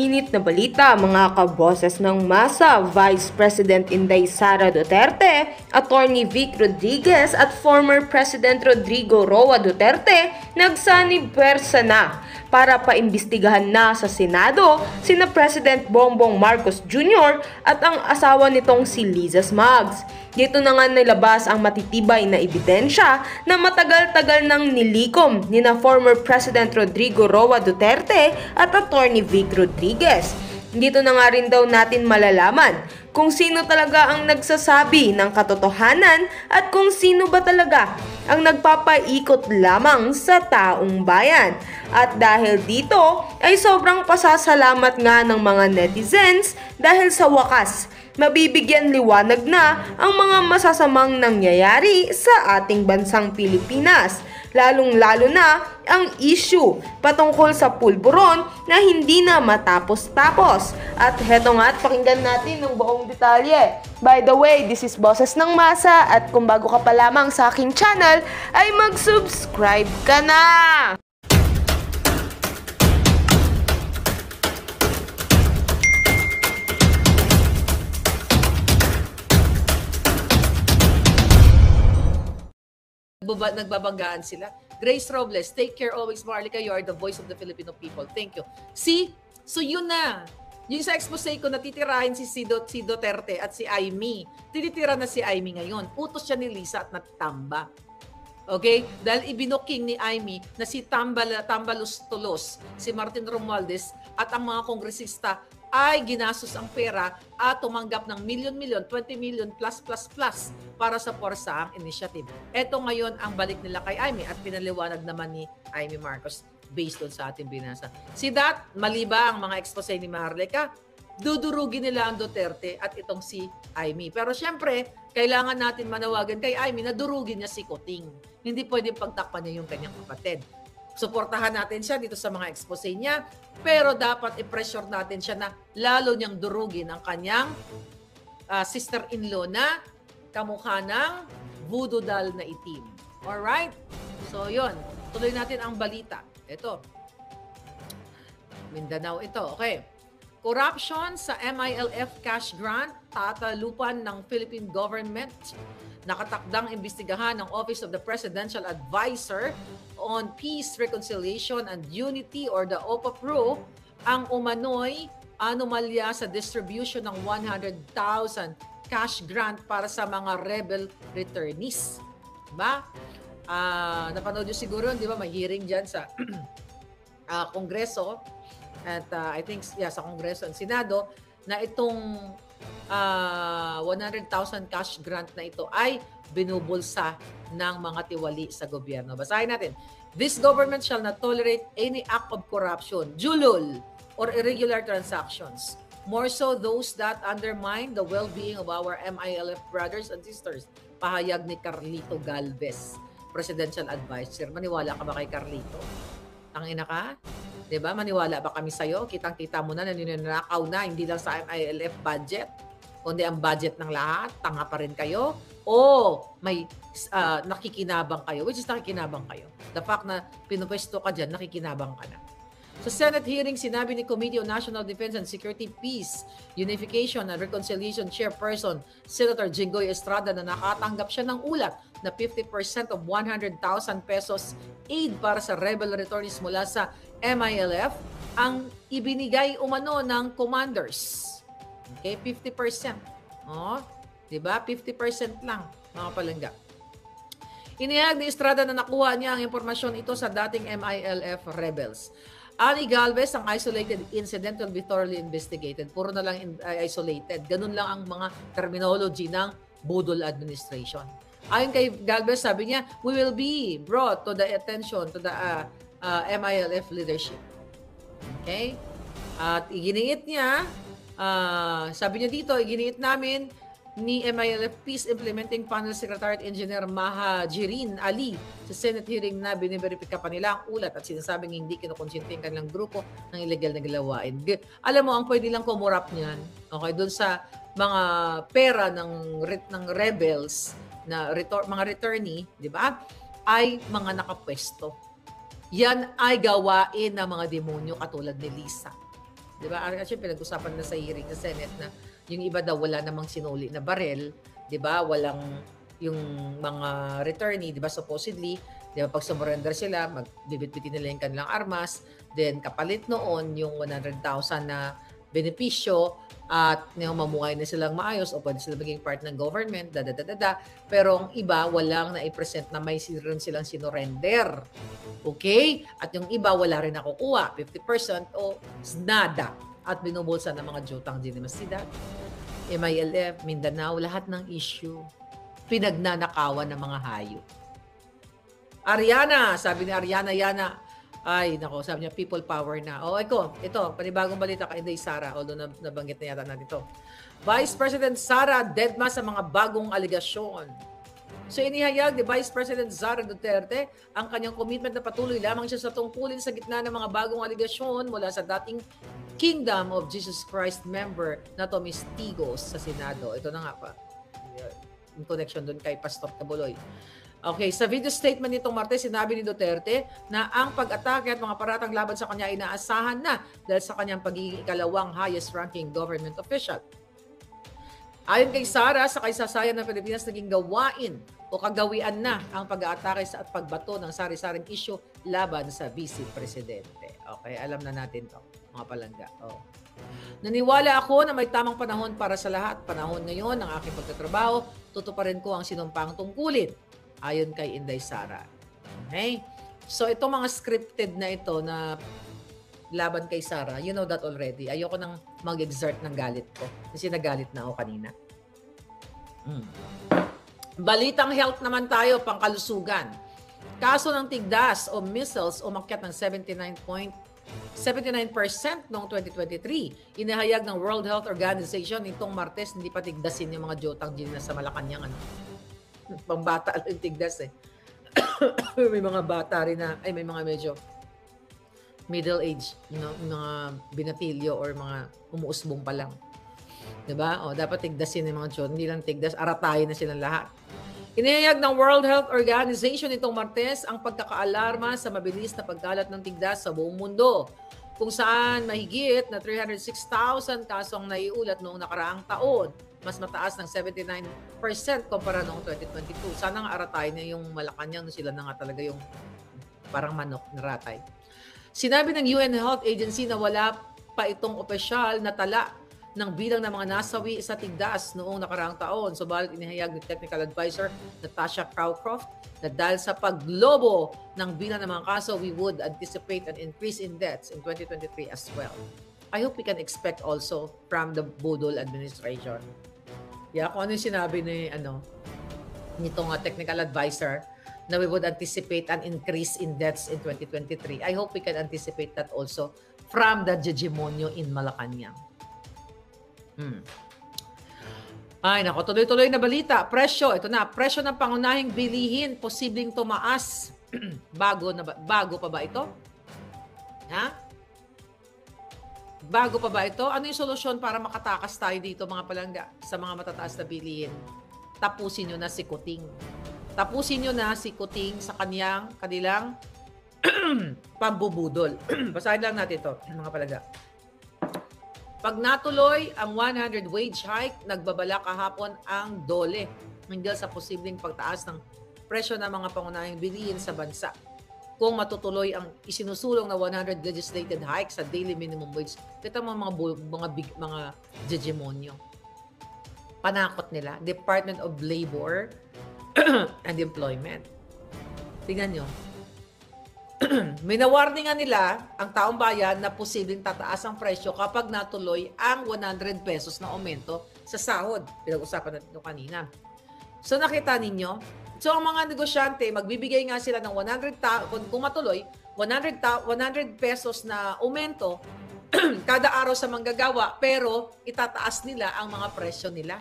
Init na balita mga kaboses ng masa, Vice President Inday Sara Duterte, Attorney Vic Rodriguez at former President Rodrigo Roa Duterte nagsanib pwersa na para paimbestigahan na sa Senado sina President Bongbong Marcos Jr. at ang asawa nitong si Liza Smugs. Dito na nga nilabas ang matitibay na ebidensya na matagal-tagal nang nilikom ni na former President Rodrigo Roa Duterte at Attorney Vic Rodriguez. Dito na nga rin daw natin malalaman kung sino talaga ang nagsasabi ng katotohanan at kung sino ba talaga ang nagpapaikot lamang sa taong bayan. At dahil dito ay sobrang pasasalamat nga ng mga netizens dahil sa wakas mabibigyan liwanag na ang mga masasamang nangyayari sa ating bansang Pilipinas. Lalong-lalo na ang issue patungkol sa pulburon na hindi na matapos-tapos. At heto nga at pakinggan natin ng buong detalye. By the way, this is Boses ng Masa at kung bago ka pa lamang sa aking channel ay mag-subscribe ka na! Nagbabanggaan sila. Grace Robles, take care always, Marlica. You are the voice of the Filipino people. Thank you. See? So yun na. Yung sa expose ko, natitirahin si Duterte at si Amy. Tinitira na si Amy ngayon. Utos siya ni Lisa at natamba. Okay? Dahil ibinuking ni Amy na si Tambalos Tulos, si Martin Romualdez at ang mga kongresista ay ginastos ang pera at tumanggap ng milyon-milyon, 20 million plus para sa Porsaang Initiative. Ito ngayon ang balik nila kay Amy at pinaliwanag naman ni Amy Marcos based on sa ating binasa. Si Dat, mali ba ang mga expose ni Marlica? Dudurugin nila ang Duterte at itong si Amy. Pero syempre, kailangan natin manawagan kay Amy na durugin niya si Kuting. Hindi pwedeng pagtakpan niya yung kanyang kapatid. Suportahan natin siya dito sa mga expose niya, pero dapat i-pressure natin siya na lalo niyang durugin ang kanyang sister-in-law na kamukha ng voodoo doll na itim. Alright? So, yun. Tuloy natin ang balita. Ito. Mindanao ito. Okay. Corruption sa MILF cash grant, tatalupan ng Philippine government. Nakatakdang imbestigahan ng Office of the Presidential Advisor on Peace, Reconciliation and Unity or the OPAPRO ang umano'y anomalya sa distribution ng 100,000 cash grant para sa mga rebel returnees. Diba? Napanood nyo siguro, di ba, may hearing dyan sa Kongreso at I think sa Kongreso at Senado na itong 100,000 cash grant na ito ay binubulsa ng mga tiwali sa gobyerno. Basahin natin. This government shall not tolerate any act of corruption, julul, or irregular transactions. More so those that undermine the well-being of our MILF brothers and sisters. Pahayag ni Carlito Galvez, Presidential Advisor. Maniwala ka ba kay Carlito? Tangina ka? Diba? Maniwala ba kami sa'yo? Kitang-kita mo na ninanakaw na, hindi lang sa MILF budget, kundi ang budget ng lahat. Tanga pa rin kayo? O may nakikinabang kayo? Which is nakikinabang kayo? The fact na pinupwesto ka dyan, nakikinabang ka na. Sa Senate hearing, sinabi ni Committee on National Defense and Security, Peace, Unification and Reconciliation Chairperson, Senator Jinggoy Estrada na nakatanggap siya ng ulat na 50% of 100,000 pesos aid para sa rebel returnees mula sa MILF ang ibinigay umano ng commanders. Okay, 50%. Oh, 'di ba? 50% lang, mga palangga. Inihayag ni Estrada na nakuha niya ang impormasyon ito sa dating MILF rebels. Ani Galvez, ang isolated incident will be thoroughly investigated. Puro na lang isolated. Ganun lang ang mga terminology ng Budol administration. Ayon kay Galvez, sabi niya, we will be brought to the attention to the MILF leadership. Okay? At iginiit niya, sabi niya dito, iginiit namin ni MILF Peace Implementing Panel Secretariat Engineer Mahajirin Ali sa Senate hearing na biniberipika pa nila ang ulat at sinasabing hindi kinukonsinti ang kanilang grupo ng illegal na gawain. Alam mo, ang pwede lang kumurap niyan, okay, doon sa mga pera ng rebels, na mga returnee, di ba, ay mga nakapwesto. Yan ay gawain ng mga demonyo katulad ni Lisa. Di ba? Kasi pinag-usapan na sa hearing sa Senate na yung iba daw wala namang sinuli na barel. Di ba? Walang yung mga returnee, di ba, supposedly, di ba, pag sumurrender sila, magbibitbitin nila yung kanilang armas, then kapalit noon yung 100,000 na benepisyo at mamungay na silang maayos o pwede sila maging part ng government, Pero ang iba, walang na-present na may silang sinurrender. Okay? At yung iba, wala rin nakukuha. 50% o nada. At binubulsa ng mga jutang dinamasidad. MILF, Mindanao, lahat ng issue. Pinagnanakawan ng mga hayop. Ariana, sabi ni Ariana Yana, ay, nako, sabi niya, people power na. O, ito, panibagong balita kay Inday Sara, although nabanggit na yata natin ito. Vice President Sara deadma sa mga bagong aligasyon. So, inihayag ni Vice President Sara Duterte ang kanyang commitment na patuloy lamang siya sa tungkulin sa gitna ng mga bagong aligasyon mula sa dating Kingdom of Jesus Christ member na Tomis Tigos sa Senado. Ito na nga pa, in connection doon kay Pastor Tabuloy. Okay, sa video statement nitong Martes, sinabi ni Duterte na ang pag-atake at mga paratang laban sa kanya ay inaasahan na dahil sa kanyang pagiging ikalawang highest-ranking government official. Ayon kay Sara, sa kasaysayan ng Pilipinas, naging gawain o kagawian na ang pag-aatake at pagbato ng sari-saring issue laban sa Vice Presidente. Okay, alam na natin to, mga palangga. Oh. Naniwala ako na may tamang panahon para sa lahat. Panahon ngayon ng aking pagtatrabaho, tutuparin ko ang sinumpang tungkulin. Ayon kay Inday Sara. Okay? So, itong mga scripted na ito na laban kay Sara, you know that already. Ayoko nang mag-exert ng galit ko. Kasi nagalit na ako kanina. Balitang health naman tayo, pangkalusugan. Kaso ng tigdas o measles umakyat ng 79% noong 2023. Inahayag ng World Health Organization nitong Martes, hindi pa tigdasin yung mga jotang na sa Malacanang. Pambata lang tigdas eh. May mga bata rin na, ay may mga medyo middle age, mga binatilyo or mga umuusbong pa lang. Diba? O, dapat tigdasin yung mga jot. Hindi lang tigdas, aratayin na silang lahat. Inihayag ng World Health Organization itong Martes ang pagkakaalarma sa mabilis na pagkalat ng tigdas sa buong mundo, kung saan mahigit na 306,000 kaso ang naiulat noong nakaraang taon, mas mataas ng 79% kumpara noong 2022. Sana nga aratay na yung Malacanang na sila na nga talaga yung parang manok na ratay. Sinabi ng UN Health Agency na wala pa itong opisyal na tala ng bilang ng mga nasawi sa tigdas noong nakaraang taon. Subalit inihayag ni Technical Advisor Natasha Crowcroft na dahil sa paglobo ng bilang ng mga kaso, we would anticipate an increase in deaths in 2023 as well. I hope we can expect also from the Budol administration. Yeah, kung ano yung sinabi ni nitong technical advisor na we would anticipate an increase in deaths in 2023. I hope we can anticipate that also from the hegemonyo in Malacanang. Ay, nako, tuloy-tuloy na balita. Presyo, ito na, presyo ng pangunahing bilihin posibleng tumaas. Bago pa ba ito? Ha? Bago pa ba ito? Ano yung solusyon para makatakas tayo dito, mga palangga, sa mga matataas na bilihin? Tapusin nyo na si Kuting. Tapusin nyo na si Kuting sa kanilang pambubudol. Basahin lang natin ito, mga palangga. Pag natuloy ang 100 wage hike, nagbabala kahapon ang DOLE hinggil sa posibleng pagtaas ng presyo ng mga pangunahing bilihin sa bansa. Kung matutuloy ang isinusulong na 100 legislated hike sa daily minimum wage, kita mo mga hegemonyo. Panakot nila, Department of Labor and Employment. Tingnan nyo. May nawarningan nila ang taong bayan na posibleng tataas ang presyo kapag natuloy ang 100 pesos na aumento sa sahod. Pinag-usapan natin ito kanina. So nakita ninyo? So ang mga negosyante, magbibigay nga sila ng 100, kung matuloy, 100 pesos na aumento kada araw sa manggagawa, pero itataas nila ang mga presyo nila.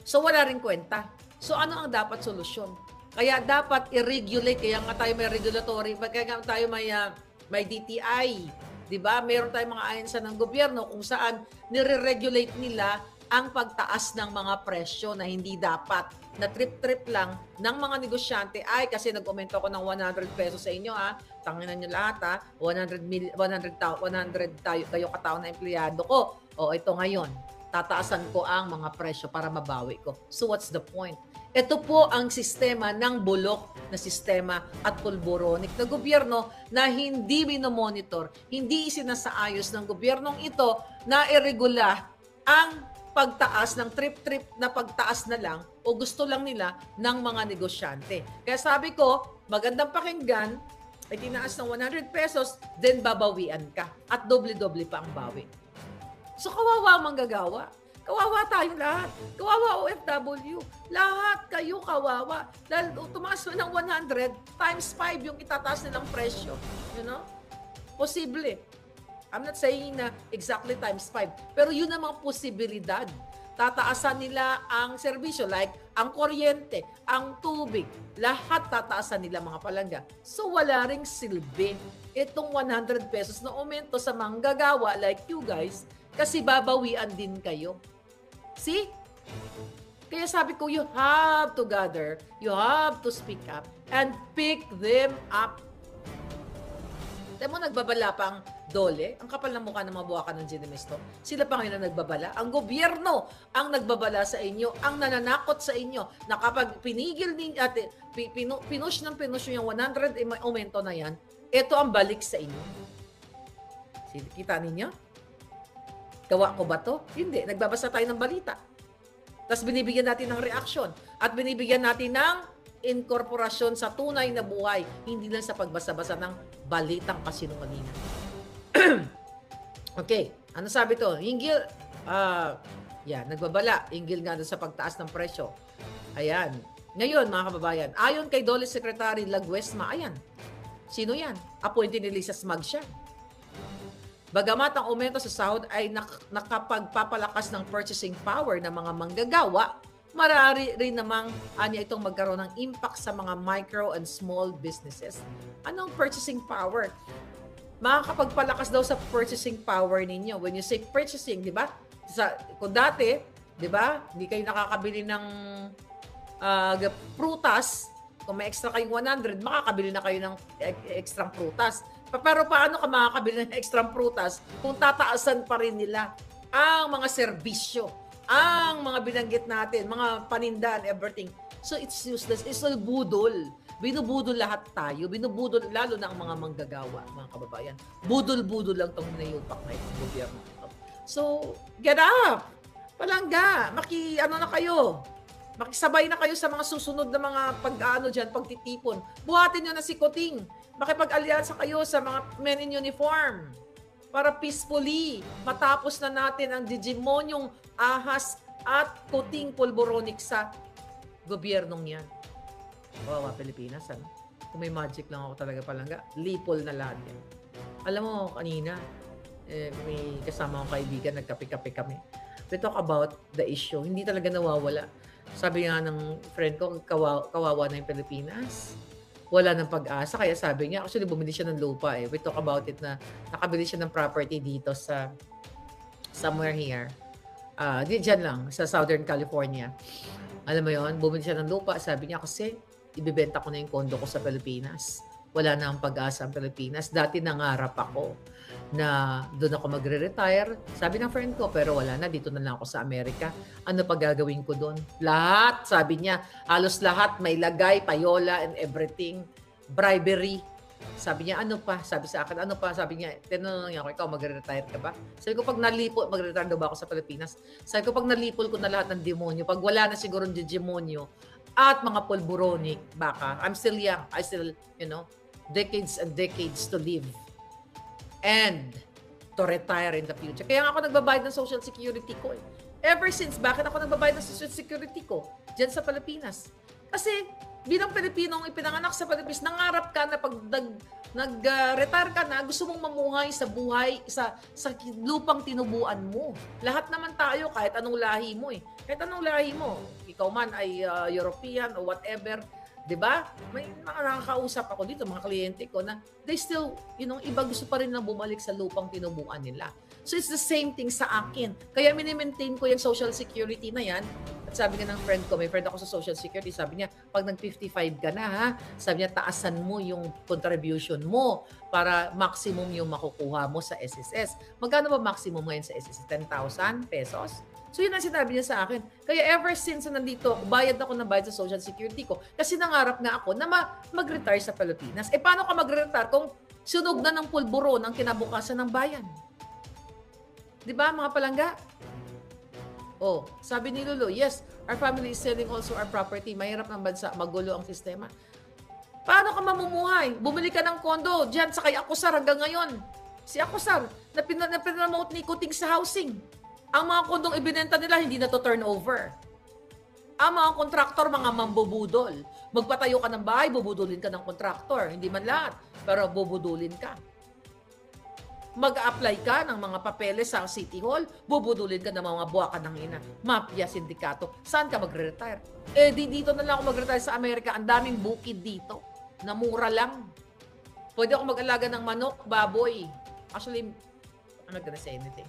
So wala rin kwenta. So ano ang dapat solusyon? Kaya dapat i-regulate, kaya nga tayo may regulatory, kaya nga tayo may DTI, di ba? Meron tayong mga ahensa ng gobyerno kung saan nire-regulate nila ang pagtaas ng mga presyo na hindi dapat, na trip-trip lang ng mga negosyante. Ay, kasi nag-aumento ako ng 100 pesos sa inyo ha, tanginan nyo lahat ha, 100 tayo, kayo katao na empleyado ko. O ito ngayon, tataasan ko ang mga presyo para mabawi ko. So what's the point? Ito po ang sistema ng bulok na sistema at pulboronik na gobyerno na hindi binomonitor, hindi isinasaayos ng gobyernong ito na iregula ang pagtaas ng trip-trip na pagtaas na lang o gusto lang nila ng mga negosyante. Kaya sabi ko, magandang pakinggan, ay tinaas ng 100 pesos, then babawian ka. At doble-doble pa ang bawi. So kawawa ang manggagawa. Kawawa tayo lahat. Kawawa OFW. Lahat kayo kawawa. Dahil tumaas mo ng 100 times 5 yung itataas nilang presyo. You know? Posible. I'm not saying na exactly times 5. Pero yun ang mga posibilidad. Tataasan nila ang serbisyo like ang kuryente, ang tubig. Lahat tataasan nila mga palangga. So wala ring silbi. Itong 100 pesos na aumento sa manggagawa like you guys kasi babawian din kayo. See? Kaya sabi ko, you have to gather, you have to speak up, and pick them up. Dahil mo nagbabala pang Dole, ang kapal ng mukha ng mga buwakan ng Ginemisto. Sila pa ngayon ang nagbabala. Ang gobyerno ang nagbabala sa inyo, ang nananakot sa inyo, na kapag pinigil ninyo, at pinush yung 100 aumento na yan, ito ang balik sa inyo. Kita ninyo? Gawa ko ba to? Hindi. Nagbabasa tayo ng balita. Tapos binibigyan natin ng reaksyon. At binibigyan natin ng inkorporasyon sa tunay na buhay. Hindi lang sa pagbasa-basa ng balitang kasinungalingan. Okay. Ano sabi to? Hinggil. Nagbabala. Hinggil nga doon sa pagtaas ng presyo. Ayan. Ngayon, mga kababayan, ayon kay Dole Secretary Laguesma, ayan. Sino yan? Appointee ni Lisa Smag siya. Bagamat ang aumento sa sahod ay nakapagpapalakas ng purchasing power ng mga manggagawa, marari rin namang itong magkaroon ng impact sa mga micro and small businesses. Anong purchasing power? Makakapagpalakas daw sa purchasing power ninyo. When you say purchasing, di ba? Kung dati, di ba, hindi kayo nakakabili ng prutas, kung may extra kayong 100, makakabili na kayo ng extra prutas. Pero paano ka makakabili ng extra prutas kung tataasan pa rin nila ang mga serbisyo, ang mga binanggit natin, mga paninda and everything. So it's useless. It's all budol. Binubudol lahat tayo. Binubudol lalo na ang mga manggagawa, mga kababayan. Budol-budol lang itong nayupak na itong gobyerno. So, get up! Palangga! Na kayo. Makisabay na kayo sa mga susunod na mga pagtitipon. Buhatin nyo na si Kuting. Makipag-alyansa kayo sa mga men in uniform para peacefully matapos na natin ang digimonyong ahas at Kuting pulboronik sa gobyernong yan. Wawa Pilipinas, ano? Kung may magic lang ako talaga palangga, lipol na lahat yan. Alam mo, kanina, may kasama akong kaibigan, nagkape-kape kami. We talk about the issue. Hindi talaga nawawala. Sabi nga ng friend ko, kawawa na yung Pilipinas. Wala ng pag-asa. Kaya sabi niya, actually bumili siya ng lupa eh. We talk about it na nakabili siya ng property dito sa somewhere here. Diyan lang, sa Southern California. Alam mo yon, bumili siya ng lupa. Sabi niya kasi, ibibenta ko na yung kondo ko sa Pilipinas. Wala na ang pag-asa ang Pilipinas. Dati nangarap ako na doon ako magre-retire. Sabi ng friend ko, pero wala na, dito na lang ako sa Amerika. Ano pa gagawin ko doon? Lahat, sabi niya, halos lahat, may lagay, payola and everything, bribery. Sabi niya, ano pa? Sabi sa akin, ano pa? Sabi niya, tinanong niya ako, ikaw magre-retire ka ba? Sabi ko, pag nalipol, magre-retire daw ba ako sa Pilipinas? Sabi ko, pag nalipol ko na lahat ng demonyo, pag wala na siguro ng demonyo at mga pulboronik, baka, I'm still young, I still, decades and decades to live and to retire in the future. Kaya nga ako nagbabayad ng Social Security ko eh. Ever since, bakit ako nagbabayad ng Social Security ko dyan sa Pilipinas? Kasi bilang Pilipinong ipinanganak sa Pilipinas, nangarap ka na pag nag-retire ka na, gusto mong mamuhay sa buhay, sa lupang tinubuan mo. Lahat naman tayo, kahit anong lahi mo eh. Kahit anong lahi mo. Ikaw man ay European o whatever, diba? May mga nakakausap ako dito, mga kliyente ko na they still, iba gusto pa rin na bumalik sa lupang tinubuan nila. So it's the same thing sa akin. Kaya minimaintain ko yung social security na yan. At sabi nga ng friend ko, may friend ako sa social security, sabi niya, pag nag-55 ka na ha, sabi niya, taasan mo yung contribution mo para maximum yung makukuha mo sa SSS. Magkano ba maximum ngayon sa SSS? 10,000 pesos? So yun ang sinabi niya sa akin. Kaya ever since na nandito ako, bayad ako ng bayad sa social security ko kasi nangarap nga ako na mag-retire sa Pilipinas. Eh paano ka mag-retire kung sunog na ng pulburo ng kinabukasan ng bayan? Di ba mga palangga? Oh, sabi ni Lulu, yes, our family is selling also our property. Mahirap ng bansa, magulo ang sistema. Paano ka mamumuhay? Bumili ka ng kondo dyan sa kay Akusar hanggang ngayon. Si Akusar, na pinromote ni Kuting sa housing. Ang mga kondong ibinenta nila, hindi na to turnover. Ang mga kontraktor, mga mambubudol. Magpatayo ka ng bahay, bubudulin ka ng kontraktor. Hindi man lahat, pero bubudulin ka. Mag-apply ka ng mga papeles sa City Hall, bubudulin ka ng mga buwakan ng ina. Mafia, sindikato. Saan ka magre-retire? Eh, dito na lang ako mag-retire sa Amerika. Ang daming bukid dito na mura lang. Pwede ako mag-alaga ng manok, baboy. Actually, I'm not gonna say anything.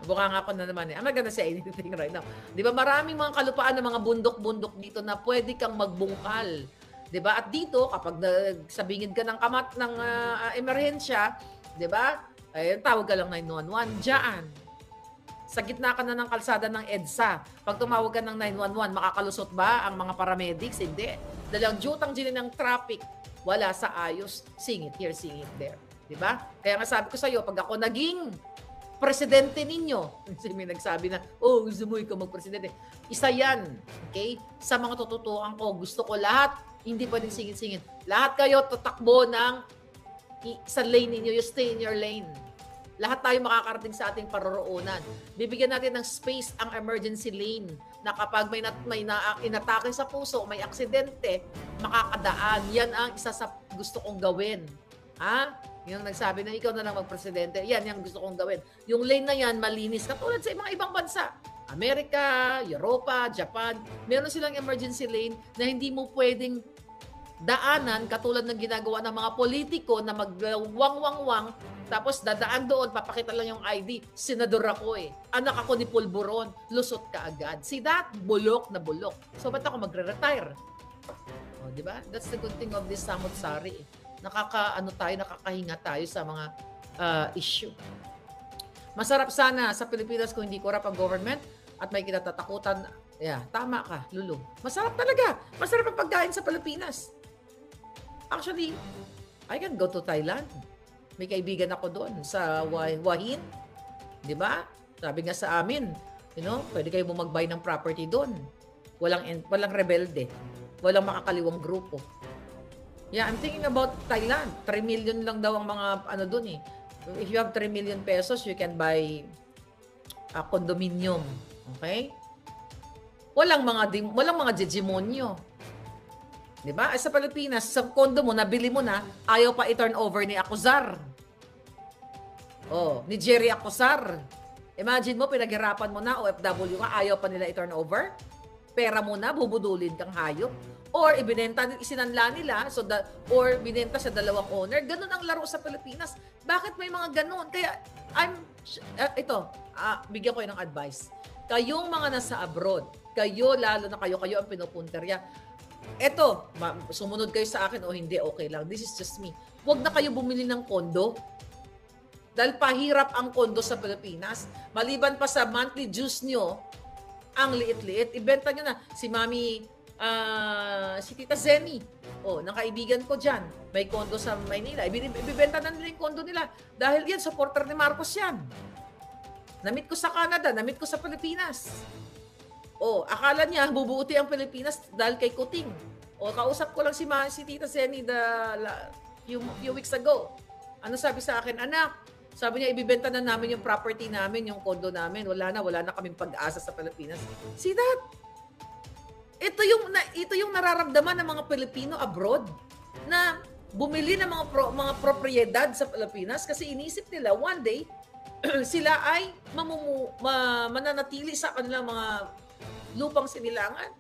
Buka nga ako na naman eh. I'm not gonna say anything right now. Di ba maraming mga kalupaan ng mga bundok-bundok dito na pwede kang magbungkal. Di ba? At dito, kapag nagsabingid ka ng kamat ng emerhensya, di ba? Ay, tawag ka lang 911. Diyan. Sa gitna ka na ng kalsada ng EDSA. Pag tumawag ka ng 911, makakalusot ba ang mga paramedics? Hindi. Dahil ang jutang dyan ng traffic, wala sa ayos. Sing it here, sing it there. Di ba? Kaya nga sabi ko sa iyo, pag ako naging presidente ninyo. Kasi may nagsabi na, oh, gusto mo ikaw magpresidente. Isa yan, okay? Sa mga tututuan ko, gusto ko lahat, hindi pwedeng singit-singit. Lahat kayo tatakbo ng sa lane ninyo, you stay in your lane. Lahat tayo makakarating sa ating paroroonan. Bibigyan natin ng space ang emergency lane na kapag may inatake sa puso, may aksidente, makakadaan. Yan ang isa sa gusto kong gawin. Ha? Yung nagsabi na ikaw na lang magpresidente, yan yung gusto kong gawin. Yung lane na yan, malinis. Katulad sa mga ibang bansa. Amerika, Europa, Japan, meron silang emergency lane na hindi mo pwedeng daanan katulad ng ginagawa ng mga politiko na magwang-wang-wang tapos dadaan doon, papakita lang yung ID. Senador ako eh. Anak ako ni Pulburon. Lusot ka agad. See that? Bulok na bulok. So, ba't ako magre-retire? O, di ba? That's the good thing of this samot-sari eh. Nakakahinga tayo sa mga issue. Masarap sana sa Pilipinas kung hindi corrupt ang government at may kinatatakutan. Yeah, tama ka, Lulu. Masarap talaga. Masarap ang pagkain sa Pilipinas. Actually, I can go to Thailand. May kaibigan ako doon sa Wahin. Di ba? Sabi nga sa amin, pwede kayo magbay ng property doon. Walang rebelde. Walang makakaliwang grupo. Yeah, I'm thinking about Thailand. 3 million lang daw ang mga doon eh. If you have 3 million pesos, you can buy a condominium. Okay? Walang mga demonyo. 'Di ba? Sa Pilipinas, sa condo mo, nabili mo na, ayaw pa i-turn over ni Acuzar. Oh, ni Jerry Acuzar. Imagine mo, pinaghirapan mo na, OFW ka, ayaw pa nila i-turn over. Pera mo na, bubudulin kang hayop. Or isinanla nila, or binenta sa dalawang owner. Ganun ang laro sa Pilipinas. Bakit may mga ganun? Kaya, bigyan ko kayo ng advice. Kayong mga nasa abroad, lalo na kayo ang pinupunterya. Sumunod kayo sa akin o hindi, okay lang. This is just me. Huwag na kayo bumili ng kondo. Dahil pahirap ang kondo sa Pilipinas. Maliban pa sa monthly dues nyo, ang liit-liit, ibenta nyo na. Si Tita Zenny, ng kaibigan ko dyan, may kondo sa Maynila. Ibibenta na nila yung kondo nila. Dahil yan, supporter ni Marcos yan. Namit ko sa Canada, namit ko sa Pilipinas. Akala niya, bubuti ang Pilipinas dahil kay Kuting. Kausap ko lang si Tita Zenny few weeks ago. Ano sabi sa akin? Anak, sabi niya, ibibenta na namin yung property namin, yung kondo namin. Wala na kaming pag-asa sa Pilipinas. See that? Ito yung nararamdaman ng mga Pilipino abroad na bumili ng mga propriedad sa Pilipinas kasi inisip nila one day sila ay mananatili sa kanilang mga lupang sinilangan.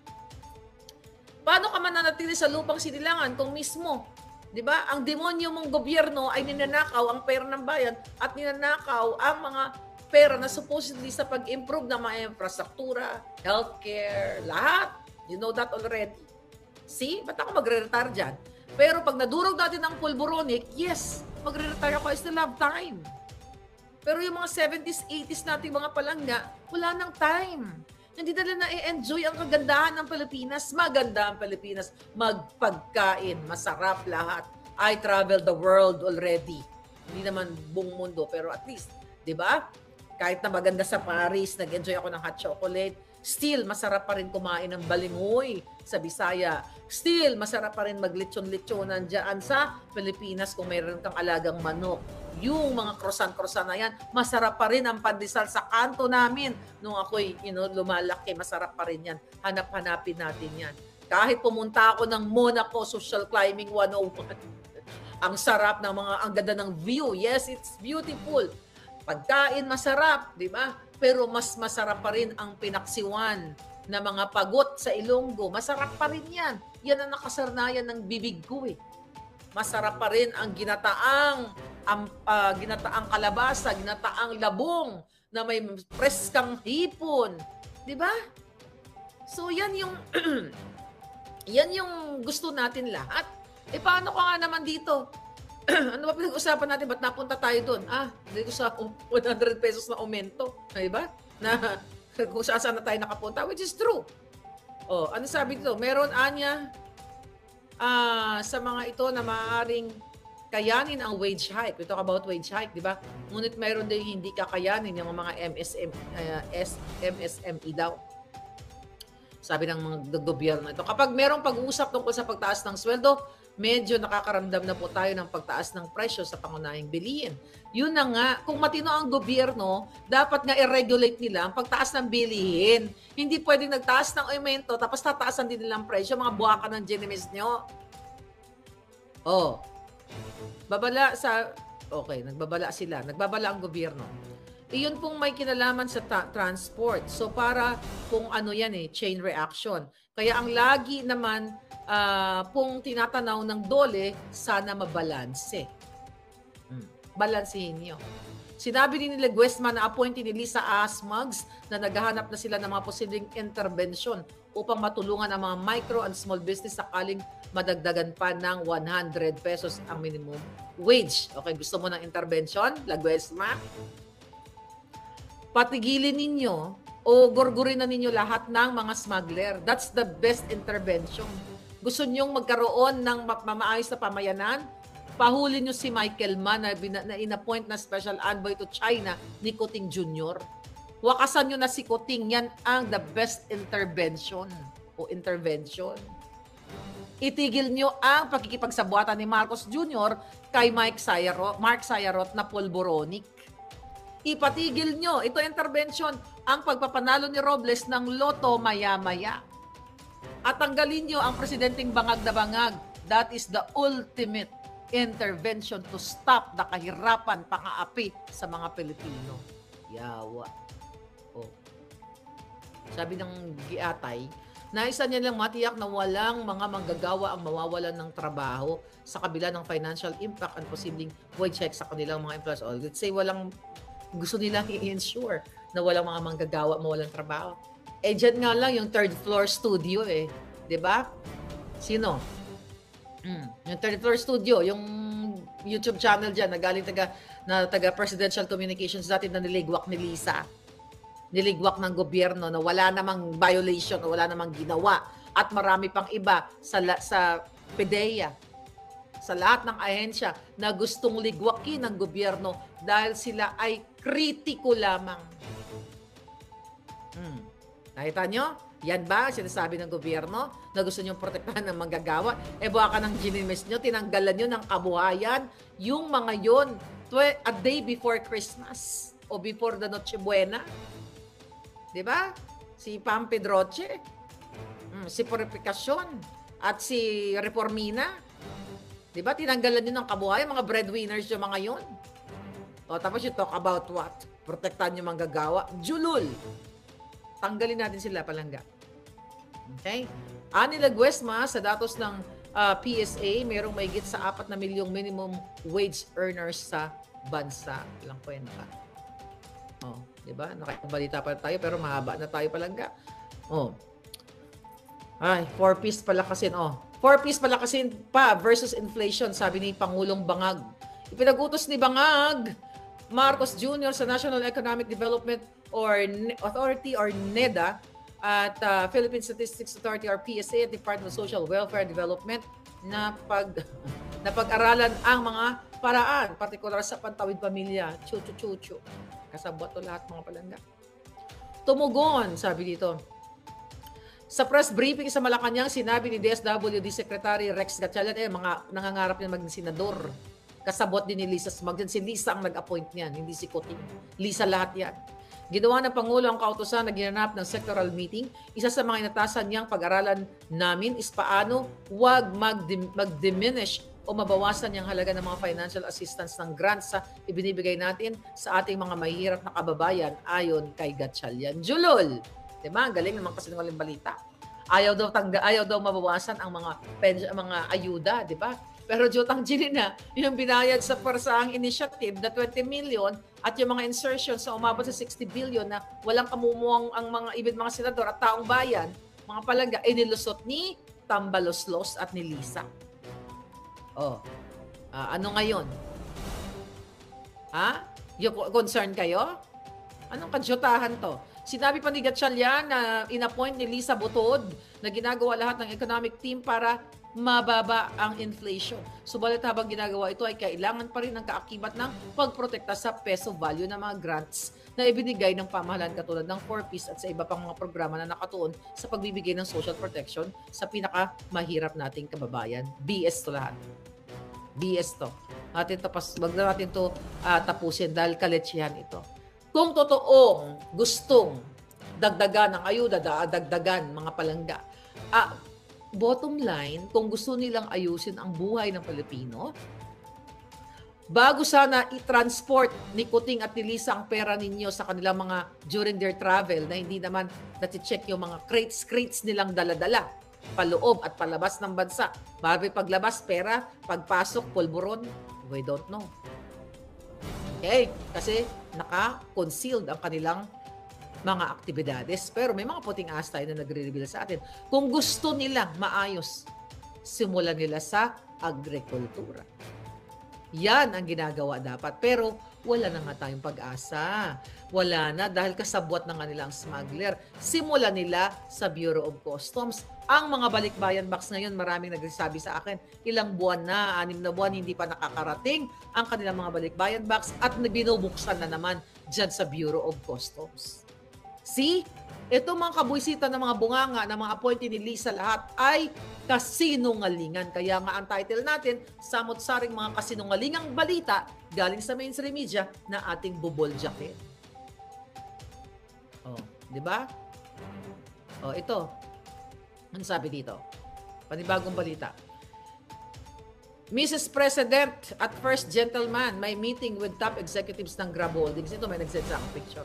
Paano ka mananatili sa lupang sinilangan kung mismo 'Di ba? Ang demonyo mong gobyerno ay ninanakaw ang pera ng bayan at ninanakaw ang mga pera na supposedly sa pag-improve ng mga infrastruktura, healthcare, lahat. You know that already. See? Ba't ako magre-retire dyan? Pero pag nadurog natin ang pulboronic, yes, magre-retire ako. I still have time. Pero yung mga 70s, 80s nating mga palangga, wala nang time. Hindi nila na-enjoy ang kagandahan ng Pilipinas. Maganda ang Pilipinas. Magpagkain. Masarap lahat. I traveled the world already. Hindi naman buong mundo, pero at least, di ba? Kahit na maganda sa Paris, nag-enjoy ako ng hot chocolate. Still, masarap pa rin kumain ng balingoy sa Bisaya. Still, masarap pa rin maglitsyon-litsyonan dyan sa Pilipinas kung mayroon kang alagang manok. Yung mga krosan-krosan na yan, masarap pa rin ang pandesal sa kanto namin. Nung ako'y lumalaki, masarap pa rin yan. Hanap-hanapin natin yan. Kahit pumunta ako ng Monaco Social Climbing 101, ang sarap ng ang ganda ng view. Yes, it's beautiful. Pagkain masarap, di ba? Pero mas masarap pa rin ang pinaksiwan na mga pagot sa Ilonggo. Masarap pa rin yan. Yan ang nakasarnayan ng bibig ko eh. Masarap pa rin ang ginataang kalabasa, ginataang labong na may preskang hipon. Di ba? So yan yung yan yung gusto natin lahat. Eh paano ka nga naman dito? Ano ba pinag-usapan natin? Ba't napunta tayo doon? Dito sa 100 pesos na aumento. Di ba? Na kung saan na tayo nakapunta, which is true. Oh, ano sabi dito? Meron anya sa mga ito na maaaring kayanin ang wage hike. We talk about wage hike, di ba? Ngunit mayroon din hindi kakayanin yung mga MSME daw. Sabi ng mga gobyerno ito. Kapag merong pag-uusap tungkol sa pagtaas ng sweldo, medyo nakakaramdam na po tayo ng pagtaas ng presyo sa pangunahing bilihin. Yun na nga, kung matino ang gobyerno, dapat nga i-regulate nila ang pagtaas ng bilihin. Hindi pwedeng nagtaas ng aumento, tapos tataasan din nilang presyo, mga buwaka ng ginimis nyo. Oh, nagbabala sila. Nagbabala ang gobyerno. Iyon pong may kinalaman sa transport. So para kung ano yan chain reaction. Kaya ang lagi naman pong tinatanaw ng DOLE, sana mabalanse. Balansehin nyo. Sinabi din ni Leguesma na appointee ni Lisa Asmugs na naghahanap na sila ng mga posibleng intervention upang matulungan ang mga micro and small business sakaling madagdagan pa ng 100 pesos ang minimum wage. Okay, gusto mo ng intervention, Leguesma? Patigilin ninyo o gurgurin na ninyo lahat ng mga smuggler. That's the best intervention. Gusto nyong magkaroon ng maayos na pamayanan? Pahuli nyo si Michael Mann na inappoint na special envoy to China ni Kuting Jr. Wakasan nyo na si Kuting. Yan ang the best intervention o intervention. Itigil nyo ang pakikipagsabuatan ni Marcos Jr. kay Mark Sayarot na pulboronic. Ipatigil nyo, ito intervention, ang pagpapanalo ni Robles ng loto maya-maya. At tanggalin nyo ang presidenteng bangag na bangag. That is the ultimate intervention to stop the kahirapan, pang-aapi sa mga Pilipino. Yawa. Oh. Sabi ng Giatay, naisa niya lang matiyak na walang mga manggagawa ang mawawalan ng trabaho sa kabila ng financial impact and posibleng wage hike sa kanilang mga employees. Oh, let's say walang gusto nilang i-ensure na walang mga manggagawa mawalang trabaho. Eh, dyan nga lang yung third floor studio eh. Diba? Sino? Yung third floor studio, yung YouTube channel dyan na galing taga Presidential Communications dati na niligwak ni Lisa. Niligwak ng gobyerno na wala namang violation o wala namang ginawa. At marami pang iba sa PDEA. Sa lahat ng ahensya na gustong ligwakin ng gobyerno dahil sila ay kritiko lamang. Nakita nyo? Yan ba sinasabi ng gobyerno na gusto nyong protektahan ng manggagawa? Eh baka ng ginimis nyo, tinanggalan nyo ng kabuhayan yung mga yon a day before Christmas o before the Noche Buena. Diba? Si Pam Pedroche, si Purificacion, at si Reformina. Diba? Tinanggalan nyo ng kabuhayan, mga breadwinners yung mga yon. O tapos you talk about what? Protektahan yung manggagawa. Julul. Tanggalin natin sila palangga. Okay? Ani Leguesma sa datos ng PSA, mayroong mahigit sa 4 na milyong minimum wage earners sa bansa. Walang kwenta. Oh, di ba? Nakabalita pa tayo pero mahaba na tayo palangga. Oh. Ay, 4-piece palakasin. Oh, 4-piece palakasin pa versus inflation, sabi ni Pangulong Bangag. Ipinagutos ni Bangag Marcos Jr. sa National Economic Development Authority or NEDA at Philippine Statistics Authority or PSA at Department of Social Welfare Development na pag-aralan ang mga paraan, partikular sa pantawid pamilya. Chuchu. Kasabot to lahat mga palangga. Tumugon, sabi dito. Sa press briefing sa Malacanang, sinabi ni DSWD Secretary Rex Gatchalian, mga nangangarap niya maging senador. Kasabot din ni Lisa Smagden. Si Lisa ang nag-appoint niyan, hindi si Kuting. Lisa lahat yan. Ginawa ng Pangulo ang kautusan na ginanap ng sectoral meeting. Isa sa mga inatasan niyang pag-aralan namin is paano huwag mag-diminish o mabawasan yung halaga ng mga financial assistance ng grants sa ibinibigay natin sa ating mga mahihirap na kababayan ayon kay Gatchalian. Julol! Diba? Ang galing naman kasi ng walang balita. Ayaw daw mabawasan ang mga ayuda, di ba? Pero Jotang Gilina, yung binayad sa Parsahang Initiative na 20 million at yung mga insertions na umabot sa 60 billion na walang kamumuang ang mga senador at taong bayan, mga palangga, nilusot ni Tambaloslos at ni Lisa. Oh, ano ngayon? Ha? Yung concern kayo? Anong kadyotahan to? Sinabi pa ni Gatchalian na inappoint ni Lisa Butod na ginagawa lahat ng economic team para mababa ang inflation. Subalit habang ginagawa ito ay kailangan pa rin ng kaakibat ng pagprotekta sa peso value ng mga grants na ibinigay ng pamahalaan katulad ng 4-piece at sa iba pang mga programa na nakatuon sa pagbibigay ng social protection sa pinakamahirap nating kababayan. BS to lahat. BS to. Wag na natin to tapusin dahil kaletsihan ito. Kung totoong gustong dagdagan ng ayuda, dagdagan mga palangga, bottom line, kung gusto nilang ayusin ang buhay ng Pilipino, bago sana i-transport ni Kuting at ni Lisa ang pera ninyo sa kanilang mga during their travel na hindi naman nati-check yung mga crates nilang dala-dala paloob at palabas ng bansa. Bago paglabas, pera, pagpasok, pulburon, we don't know. Okay? Kasi naka-concealed ang kanilang mga aktibidades. Pero may mga puting ahas tayo na nagre-reveal sa atin. Kung gusto nilang maayos, simulan nila sa agrikultura. Yan ang ginagawa dapat. Pero wala na nga tayong pag-asa. Wala na dahil kasabwat ng kanilang smuggler. Simulan nila sa Bureau of Customs. Ang mga balikbayan box ngayon, maraming nagsasabi sa akin, ilang buwan na, 6 na buwan, hindi pa nakakarating ang kanilang mga balikbayan box at binubuksan na naman dyan sa Bureau of Customs. See? Ito mga kabuisita ng mga bunganga, ng mga appointee ni Lisa lahat ay kasinungalingan. Kaya nga ang title natin, samot-saring mga kasinungalingang balita galing sa mainstream media na ating bubuljakin. Oh, di ba? Oh, ito. Ano sabi dito? Panibagong balita. Mrs. President at First Gentleman may meeting with top executives ng Grab Holdings. Ito may nag-send sa akong picture.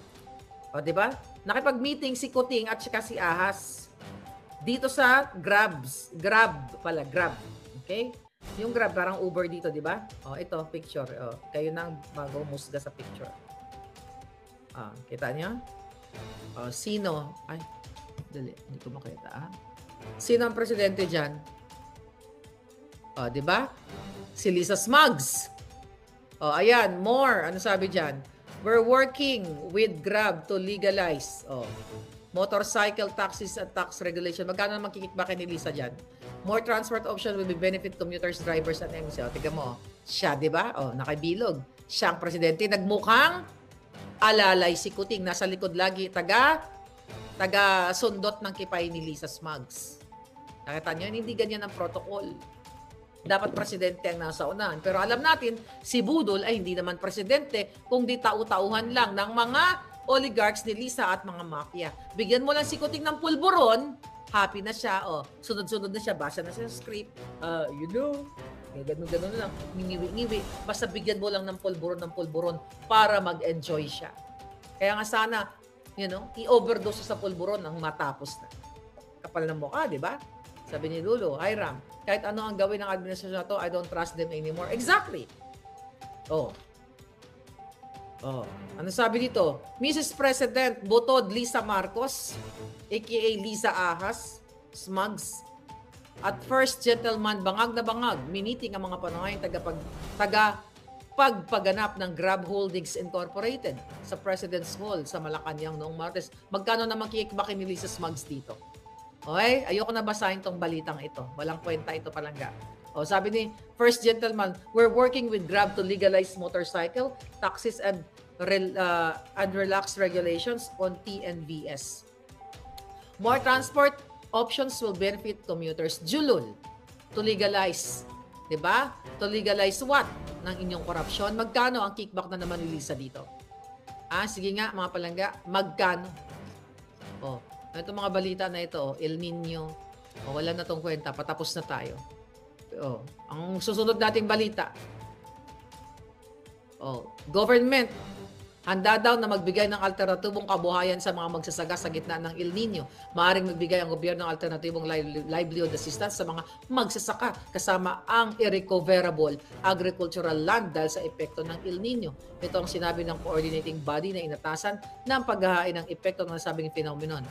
O, di ba? Nakipag-meeting si Kuting at saka si Ahas dito sa Grab. Okay? Yung Grab, parang Uber dito, di ba? O, ito, picture. O, kayo nang mag-umusga sa picture. Kita niyo? O, sino? Ay, dali. Hindi ko makita, Sino ang presidente dyan? O, di ba? Si Lisa Smugs. O, ayan, more. Ano sabi dyan? We're working with Grab to legalize motorcycle taxis and tax regulation. Magkano naman kikitbakin ni Lisa dyan? More transport option will be benefit commuters, drivers, and MC. O, tignan mo. Siya, di ba? O, nakabilog. Siya ang presidente. Nagmukhang alalay si Kuting. Nasa likod lagi. Taga sundot ng kipay ni Lisa Smugs. Nakita niyo, hindi ganyan ang protocol. Dapat presidente ang nasa unahan. Pero alam natin, si Budol ay hindi naman presidente, kung di tau-tauhan lang ng mga oligarchs ni Lisa at mga mafia. Bigyan mo lang si Kuting ng pulburon, happy na siya. Sunod-sunod na siya, basa na siya script. Ganun lang, ngiwi-ngiwi. Basta bigyan mo lang ng pulburon para mag-enjoy siya. Kaya nga sana, i-overdose sa pulburon nang matapos na. Kapal ng mukha, di ba? Sabi ni Lulu, Hiram, kahit ano ang gawin ng administrasyon na to, I don't trust them anymore. Exactly. Oh. Oh. Ano sabi dito? Mrs. President, butod Lisa Marcos, aka Lisa Ahas, Smugs, at First Gentleman, bangag na bangag, miniting ang mga panungayang pagpaganap ng Grab Holdings Incorporated sa President's Hall sa Malacanang noong Martes. Magkano naman kickback ni Lisa Smugs dito? Okay? Ayoko na basahin tong balitang ito. Walang kwenta ito palangga. O, sabi ni First Gentleman, we're working with Grab to legalize motorcycle, taxis, and relax regulations on TNVS. More transport options will benefit commuters. Julul, to legalize. Diba? To legalize what? Ng inyong korupsyon. Magkano ang kickback na naman ni Lisa dito? Sige nga, mga palangga, magkano? O, ito mga balita na ito, El Nino, wala na tong kwenta, patapos na tayo. Ang susunod nating balita, government, handa daw na magbigay ng alternatibong kabuhayan sa mga magsasaka sa gitna ng El Nino. Maaaring magbigay ang gobyerno ng alternatibong livelihood assistance sa mga magsasaka kasama ang irrecoverable agricultural land dahil sa epekto ng El Nino. Ito ang sinabi ng coordinating body na inatasan ng paghahain ng epekto ng nasabing phenomenon.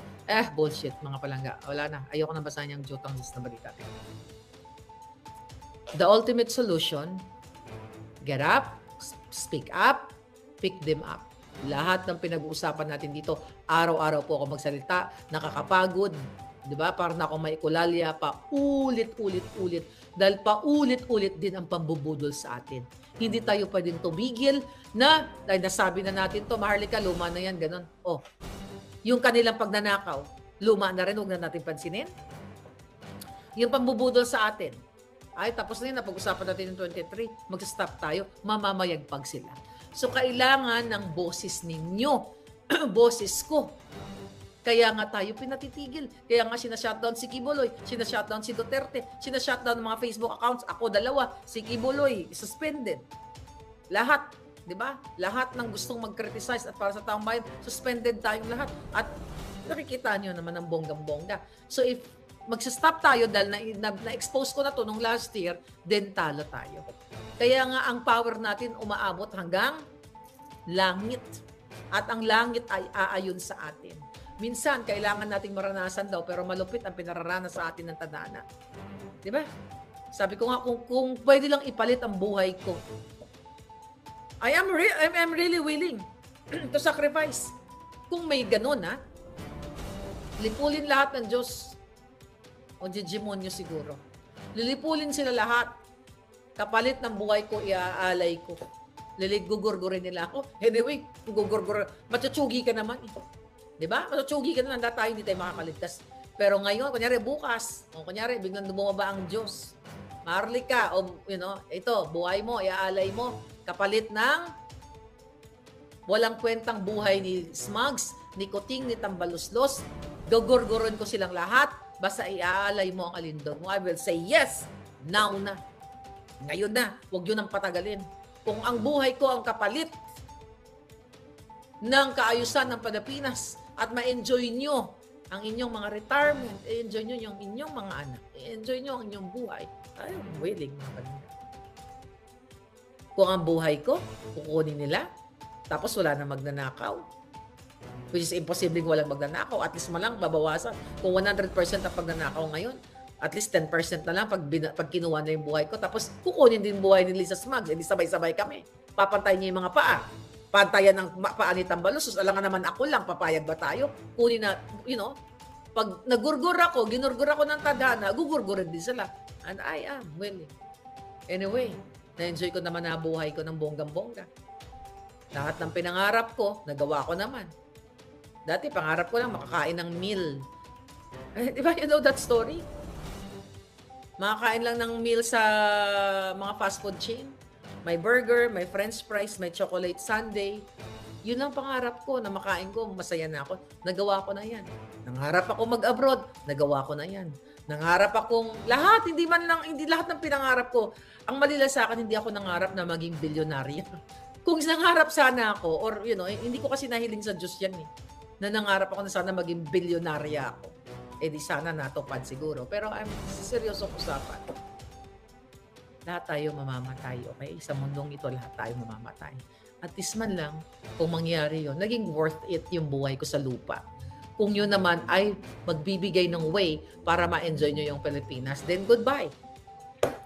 Bullshit mga palangga. Wala na. Ayoko na basahin yung jutang list na balita. The ultimate solution, get up, speak up, pick them up. Lahat ng pinag-uusapan natin dito, araw-araw po ako magsalita, nakakapagod, di ba? Para na ako may ekulalya, paulit-ulit-ulit. Dahil paulit-ulit din ang pambubudol sa atin. Hindi tayo pwedeng tumigil na, dahil nasabi na natin to, Maharlika, luma na yan, ganun. Yung kanilang pagnanakaw, luma na rin, huwag na natin pansinin. Yung pambubudol sa atin, tapos na yun, napag-usapan natin yung 23, mag-stop tayo, mamamayagpag sila. So, kailangan ng boses ninyo, boses ko. Kaya nga tayo pinatitigil. Kaya nga sinashutdown si Kibuloy, sinashutdown si Duterte, sinashutdown mga Facebook accounts. Ako dalawa, si Kibuloy, suspended. Lahat, di ba? Lahat ng gustong mag-criticize at para sa taong bayan, suspended tayong lahat. At nakikita nyo naman ang bonggang-bongga. So, if magsastop tayo dahil na-expose ko na to nung last year, then talo tayo. Kaya nga ang power natin umaabot hanggang langit. At ang langit ay aayon sa atin. Minsan, kailangan nating maranasan daw, pero malupit ang pinararanas sa atin ng tadhana. Di ba? Sabi ko nga, kung pwede lang ipalit ang buhay ko, I am really willing to sacrifice. Kung may ganun, lipulin lahat ng Diyos. O demonyo siguro. Lilipulin sila lahat. Kapalit ng buhay ko, iaalay ko. Gugurgurin nila ako. Anyway, gugurgur, matutsugi ka naman. Diba? Matutsugi ka naman. Dahil tayo hindi tayo makakaligtas. Pero ngayon, kunyari bukas, kunyari biglang bumaba ang Diyos. Maharlika, ito, buhay mo, iaalay mo. Kapalit ng walang kwentang buhay ni Smugs, ni Kuting, ni Tambaluslos. Gugurgurin ko silang lahat. Basta iaalay mo ang alindog mo. I will say yes, now na. Ngayon na, huwag yun ang patagalin. Kung ang buhay ko ang kapalit ng kaayusan ng Pilipinas at ma-enjoy nyo ang inyong mga retirement, i-enjoy nyo yung inyong mga anak, i-enjoy nyo ang inyong buhay, I'm willing mga kanina. Kung ang buhay ko, kukunin nila, tapos wala na magnanakaw, which is imposible walang magnanakaw, at least malang babawasan. Kung 100% ang pagnanakaw ngayon, at least 10% na lang pag kinuha na yung buhay ko. Tapos kukunin din buhay ni Lisa Smugs. Hindi sabay-sabay kami. Papantayin niya yung mga paa. Pantayan ng paa ni Tambaluslos. Alam nga naman ako lang, papayag ba tayo? Kunin na, pag nagurgur ako, ginurgur ako ng tadhana, gugurgurin din sila. And I am willing. Anyway, na-enjoy ko naman na buhay ko ng bonggang-bongga. Lahat ng pinangarap ko, nagawa ko naman. Dati, pangarap ko lang makakain ng meal. Di ba, you know that story? Makakain lang ng meal sa mga fast food chain. May burger, may french fries, may chocolate sundae. Yun ang pangarap ko na makain ko. Masaya na ako. Nagawa ko na yan. Nangarap ako mag-abroad. Nagawa ko na yan. Nangarap akong lahat. Hindi lahat ng pinangarap ko. Ang malila sa akin, hindi ako nangarap na maging bilyonarya. Kung nangarap sana ako, or hindi ko kasi nahiling sa Diyos yan na nangarap ako na sana maging bilyonarya ako. Di sana natupad siguro. Pero I'm seryosong usapan. lahat tayo mamamatay, okay? Sa mundong ito, lahat tayo mamamatay. At least man lang, kung mangyari yun, naging worth it yung buhay ko sa lupa. Kung yun naman ay magbibigay ng way para ma-enjoy nyo yung Pilipinas, then goodbye.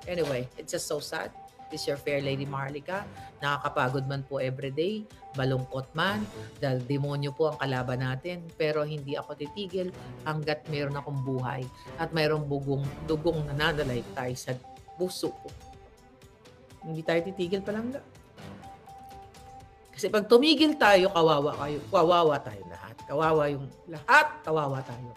Anyway, it's just so sad. This is your fair lady Marlica. Nakakapagod man po everyday, malungkot man, dahil demonyo po ang kalaban natin. Pero hindi ako titigil hanggat mayroon akong buhay at mayroong dugong nananalaykay sa puso ko. Hindi tayo titigil palangga. Kasi pag tumigil tayo, kawawa tayo lahat. Kawawa yung lahat, kawawa tayo.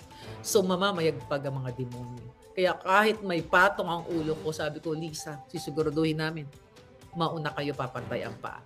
So mamamayagpag ang mga demonyo. Kaya kahit may patong ang ulo ko, sabi ko, Lisa, sisiguraduhin namin, mauna kayo papantay ang paa.